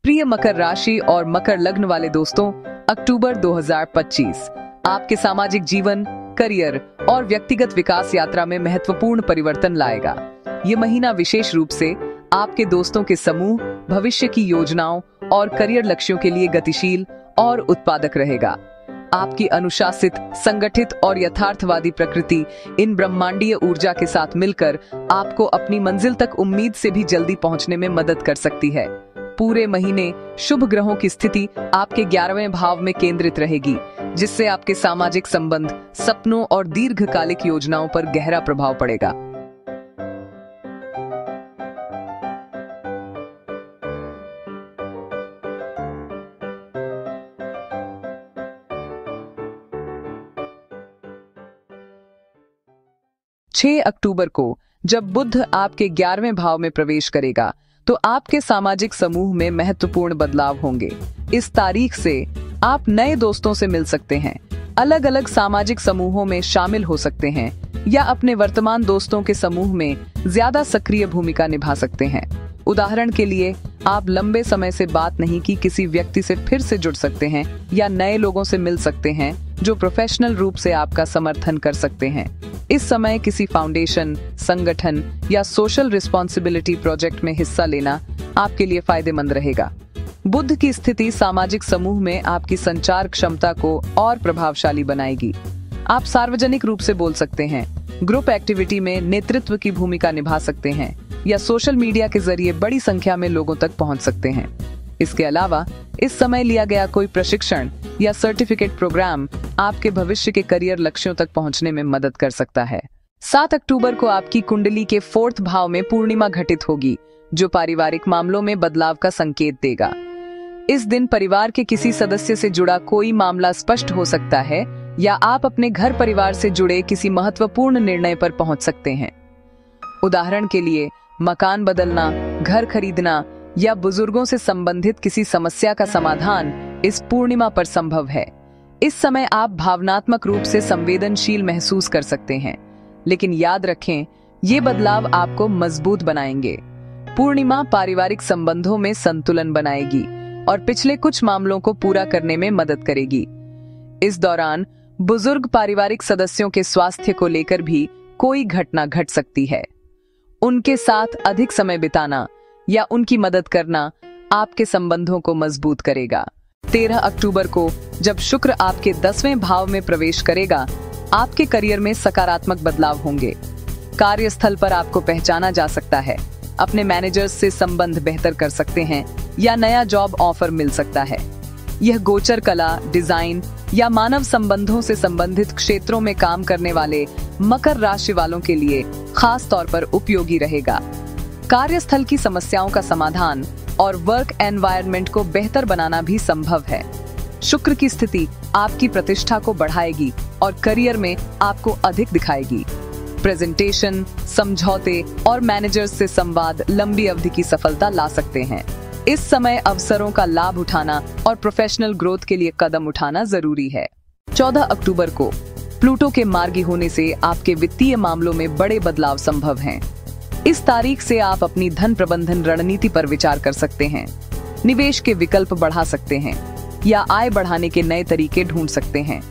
प्रिय मकर राशि और मकर लग्न वाले दोस्तों, अक्टूबर 2025 आपके सामाजिक जीवन, करियर और व्यक्तिगत विकास यात्रा में महत्वपूर्ण परिवर्तन लाएगा। ये महीना विशेष रूप से आपके दोस्तों के समूह, भविष्य की योजनाओं और करियर लक्ष्यों के लिए गतिशील और उत्पादक रहेगा। आपकी अनुशासित, संगठित और यथार्थवादी प्रकृति इन ब्रह्मांडीय ऊर्जा के साथ मिलकर आपको अपनी मंजिल तक उम्मीद से भी जल्दी पहुंचने में मदद कर सकती है। पूरे महीने शुभ ग्रहों की स्थिति आपके 11वें भाव में केंद्रित रहेगी, जिससे आपके सामाजिक संबंध, सपनों और दीर्घकालिक योजनाओं पर गहरा प्रभाव पड़ेगा। छह अक्टूबर को जब बुध आपके 11वें भाव में प्रवेश करेगा तो आपके सामाजिक समूह में महत्वपूर्ण बदलाव होंगे। इस तारीख से आप नए दोस्तों से मिल सकते हैं, अलग अलग सामाजिक समूहों में शामिल हो सकते हैं या अपने वर्तमान दोस्तों के समूह में ज्यादा सक्रिय भूमिका निभा सकते हैं। उदाहरण के लिए, आप लंबे समय से बात नहीं की किसी व्यक्ति से फिर से जुड़ सकते हैं या नए लोगों से मिल सकते हैं जो प्रोफेशनल रूप से आपका समर्थन कर सकते हैं। इस समय किसी फाउंडेशन, संगठन या सोशल रिस्पॉन्सिबिलिटी प्रोजेक्ट में हिस्सा लेना आपके लिए फायदेमंद रहेगा। बुध की स्थिति सामाजिक समूह में आपकी संचार क्षमता को और प्रभावशाली बनाएगी। आप सार्वजनिक रूप से बोल सकते हैं, ग्रुप एक्टिविटी में नेतृत्व की भूमिका निभा सकते हैं या सोशल मीडिया के जरिए बड़ी संख्या में लोगों तक पहुंच सकते हैं। इसके अलावा इस समय लिया गया कोई प्रशिक्षण या सर्टिफिकेट प्रोग्राम आपके भविष्य के करियर लक्ष्यों तक पहुंचने में मदद कर सकता है। 7 अक्टूबर को आपकी कुंडली के 4th भाव में पूर्णिमा घटित होगी, जो पारिवारिक मामलों में बदलाव का संकेत देगा। इस दिन परिवार के किसी सदस्य से जुड़ा कोई मामला स्पष्ट हो सकता है या आप अपने घर परिवार से जुड़े किसी महत्वपूर्ण निर्णय पर पहुंच सकते हैं। उदाहरण के लिए, मकान बदलना, घर खरीदना या बुजुर्गों से संबंधित किसी समस्या का समाधान इस पूर्णिमा पर संभव है। इस समय आप भावनात्मक रूप से संवेदनशील महसूस कर सकते हैं, लेकिन याद रखें, ये बदलाव आपको मजबूत बनाएंगे। पूर्णिमा पारिवारिक संबंधों में संतुलन बनाएगी और पिछले कुछ मामलों को पूरा करने में मदद करेगी। इस दौरान बुजुर्ग पारिवारिक सदस्यों के स्वास्थ्य को लेकर भी कोई घटना घट सकती है। उनके साथ अधिक समय बिताना या उनकी मदद करना आपके संबंधों को मजबूत करेगा। 13 अक्टूबर को जब शुक्र आपके 10वें भाव में प्रवेश करेगा, आपके करियर में सकारात्मक बदलाव होंगे। कार्यस्थल पर आपको पहचाना जा सकता है, अपने मैनेजर्स से संबंध बेहतर कर सकते हैं या नया जॉब ऑफर मिल सकता है। यह गोचर कला, डिजाइन या मानव संबंधों से संबंधित क्षेत्रों में काम करने वाले मकर राशि वालों के लिए खास तौर पर उपयोगी रहेगा। कार्यस्थल की समस्याओं का समाधान और वर्क एनवायरनमेंट को बेहतर बनाना भी संभव है। शुक्र की स्थिति आपकी प्रतिष्ठा को बढ़ाएगी और करियर में आपको अधिक दिखाएगी। प्रेजेंटेशन, समझौते और मैनेजर्स से संवाद लंबी अवधि की सफलता ला सकते हैं। इस समय अवसरों का लाभ उठाना और प्रोफेशनल ग्रोथ के लिए कदम उठाना जरूरी है। 14 अक्टूबर को प्लूटो के मार्गी होने से आपके वित्तीय मामलों में बड़े बदलाव संभव हैं। इस तारीख से आप अपनी धन प्रबंधन रणनीति पर विचार कर सकते हैं, निवेश के विकल्प बढ़ा सकते हैं या आय बढ़ाने के नए तरीके ढूंढ सकते हैं।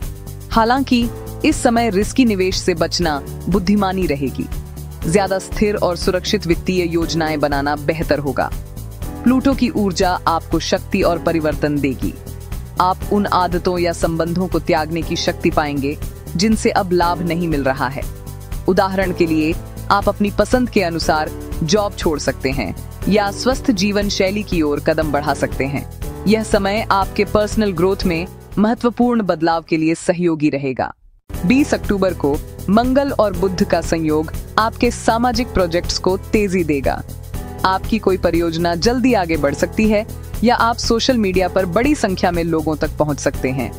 हालांकि इस समय रिस्की निवेश से बचना बुद्धिमानी रहेगी। ज्यादा स्थिर और सुरक्षित वित्तीय योजनाएं बनाना बेहतर होगा। प्लूटो की ऊर्जा आपको शक्ति और परिवर्तन देगी। आप उन आदतों या संबंधों को त्यागने की शक्ति पाएंगे जिनसे अब लाभ नहीं मिल रहा है। उदाहरण के लिए, आप अपनी पसंद के अनुसार जॉब छोड़ सकते हैं या स्वस्थ जीवन शैली की ओर कदम बढ़ा सकते हैं। यह समय आपके पर्सनल ग्रोथ में महत्वपूर्ण बदलाव के लिए सहयोगी रहेगा। 20 अक्टूबर को मंगल और बुध का संयोग आपके सामाजिक प्रोजेक्ट्स को तेजी देगा। आपकी कोई परियोजना जल्दी आगे बढ़ सकती है या आप सोशल मीडिया पर बड़ी संख्या में लोगों तक पहुंच सकते हैं।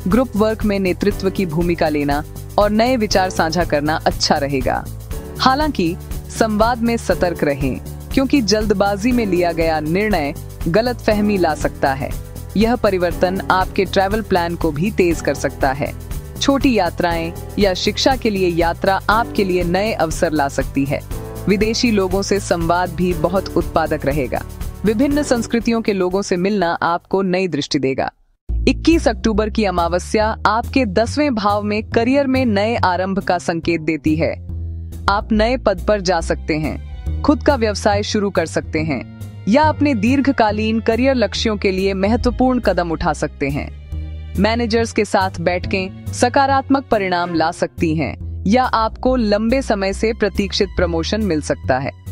ग्रुप वर्क में नेतृत्व की भूमिका लेना और नए विचार साझा करना अच्छा रहेगा। हालांकि संवाद में सतर्क रहें, क्योंकि जल्दबाजी में लिया गया निर्णय गलतफहमी ला सकता है। यह परिवर्तन आपके ट्रैवल प्लान को भी तेज कर सकता है। छोटी यात्राएं या शिक्षा के लिए यात्रा आपके लिए नए अवसर ला सकती है। विदेशी लोगों से संवाद भी बहुत उत्पादक रहेगा। विभिन्न संस्कृतियों के लोगों से मिलना आपको नई दृष्टि देगा। 21 अक्टूबर की अमावस्या आपके 10वें भाव में करियर में नए आरंभ का संकेत देती है। आप नए पद पर जा सकते हैं, खुद का व्यवसाय शुरू कर सकते हैं या अपने दीर्घकालीन करियर लक्ष्यों के लिए महत्वपूर्ण कदम उठा सकते हैं। मैनेजर्स के साथ बैठकें सकारात्मक परिणाम ला सकती हैं या आपको लंबे समय से प्रतीक्षित प्रमोशन मिल सकता है।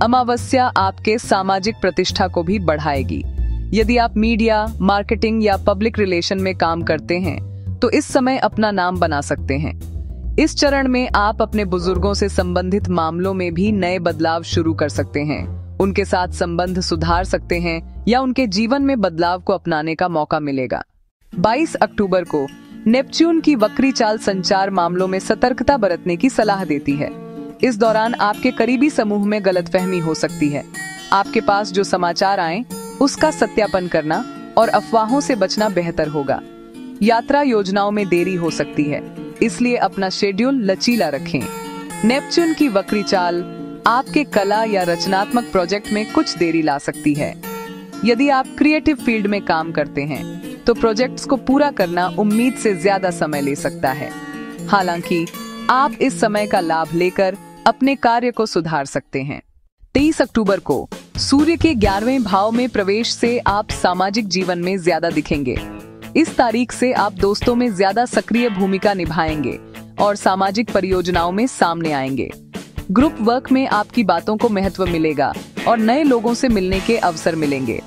अमावस्या आपके सामाजिक प्रतिष्ठा को भी बढ़ाएगी। यदि आप मीडिया, मार्केटिंग या पब्लिक रिलेशन में काम करते हैं तो इस समय अपना नाम बना सकते हैं। इस चरण में आप अपने बुजुर्गों से संबंधित मामलों में भी नए बदलाव शुरू कर सकते हैं, उनके साथ संबंध सुधार सकते हैं या उनके जीवन में बदलाव को अपनाने का मौका मिलेगा। 22 अक्टूबर को नेपच्यून की वक्री चाल संचार मामलों में सतर्कता बरतने की सलाह देती है। इस दौरान आपके करीबी समूह में गलतफहमी हो सकती है। आपके पास जो समाचार आए उसका सत्यापन करना और अफवाहों से बचना बेहतर होगा। यात्रा योजनाओं में देरी हो सकती है, इसलिए अपना शेड्यूल लचीला रखें। नेपच्यून की वक्री चाल आपके कला या रचनात्मक प्रोजेक्ट में कुछ देरी ला सकती है। यदि आप क्रिएटिव फील्ड में काम करते हैं तो प्रोजेक्ट्स को पूरा करना उम्मीद से ज्यादा समय ले सकता है। हालांकि आप इस समय का लाभ लेकर अपने कार्य को सुधार सकते हैं। 23 अक्टूबर को सूर्य के 11वें भाव में प्रवेश से आप सामाजिक जीवन में ज्यादा दिखेंगे। इस तारीख से आप दोस्तों में ज्यादा सक्रिय भूमिका निभाएंगे और सामाजिक परियोजनाओं में सामने आएंगे। ग्रुप वर्क में आपकी बातों को महत्व मिलेगा और नए लोगों से मिलने के अवसर मिलेंगे।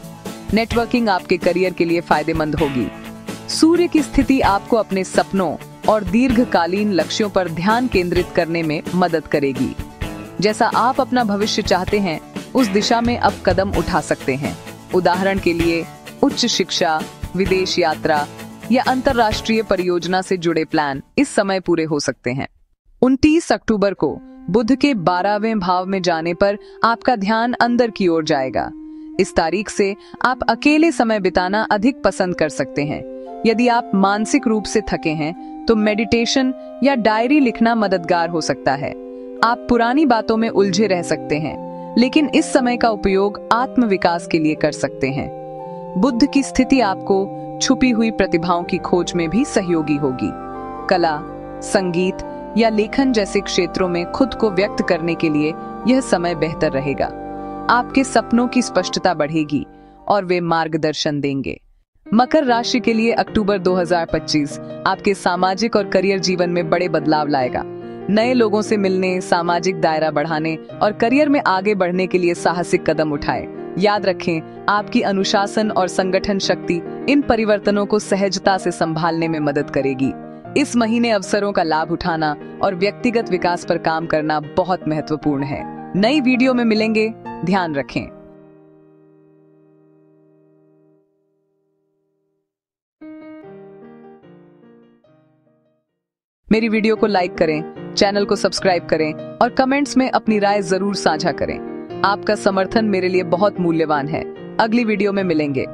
नेटवर्किंग आपके करियर के लिए फायदेमंद होगी। सूर्य की स्थिति आपको अपने सपनों और दीर्घकालीन लक्ष्यों पर ध्यान केंद्रित करने में मदद करेगी। जैसा आप अपना भविष्य चाहते हैं उस दिशा में अब कदम उठा सकते हैं। उदाहरण के लिए उच्च शिक्षा, विदेश यात्रा या अंतर्राष्ट्रीय परियोजना से जुड़े प्लान इस समय पूरे हो सकते हैं। 29 अक्टूबर को बुध के 12वें भाव में जाने पर आपका ध्यान अंदर की ओर जाएगा। इस तारीख से आप अकेले समय बिताना अधिक पसंद कर सकते हैं। यदि आप मानसिक रूप से थके हैं तो मेडिटेशन या डायरी लिखना मददगार हो सकता है। आप पुरानी बातों में उलझे रह सकते हैं, लेकिन इस समय का उपयोग आत्म विकास के लिए कर सकते हैं। बुध की स्थिति आपको छुपी हुई प्रतिभाओं की खोज में भी सहयोगी होगी। कला, संगीत या लेखन जैसे क्षेत्रों में खुद को व्यक्त करने के लिए यह समय बेहतर रहेगा। आपके सपनों की स्पष्टता बढ़ेगी और वे मार्गदर्शन देंगे। मकर राशि के लिए अक्टूबर 2025 आपके सामाजिक और करियर जीवन में बड़े बदलाव लाएगा। नए लोगों से मिलने, सामाजिक दायरा बढ़ाने और करियर में आगे बढ़ने के लिए साहसिक कदम उठाएं। याद रखें, आपकी अनुशासन और संगठन शक्ति इन परिवर्तनों को सहजता से संभालने में मदद करेगी। इस महीने अवसरों का लाभ उठाना और व्यक्तिगत विकास पर काम करना बहुत महत्वपूर्ण है। नई वीडियो में मिलेंगे, ध्यान रखें। मेरी वीडियो को लाइक करें, चैनल को सब्सक्राइब करें और कमेंट्स में अपनी राय जरूर साझा करें। आपका समर्थन मेरे लिए बहुत मूल्यवान है। अगली वीडियो में मिलेंगे।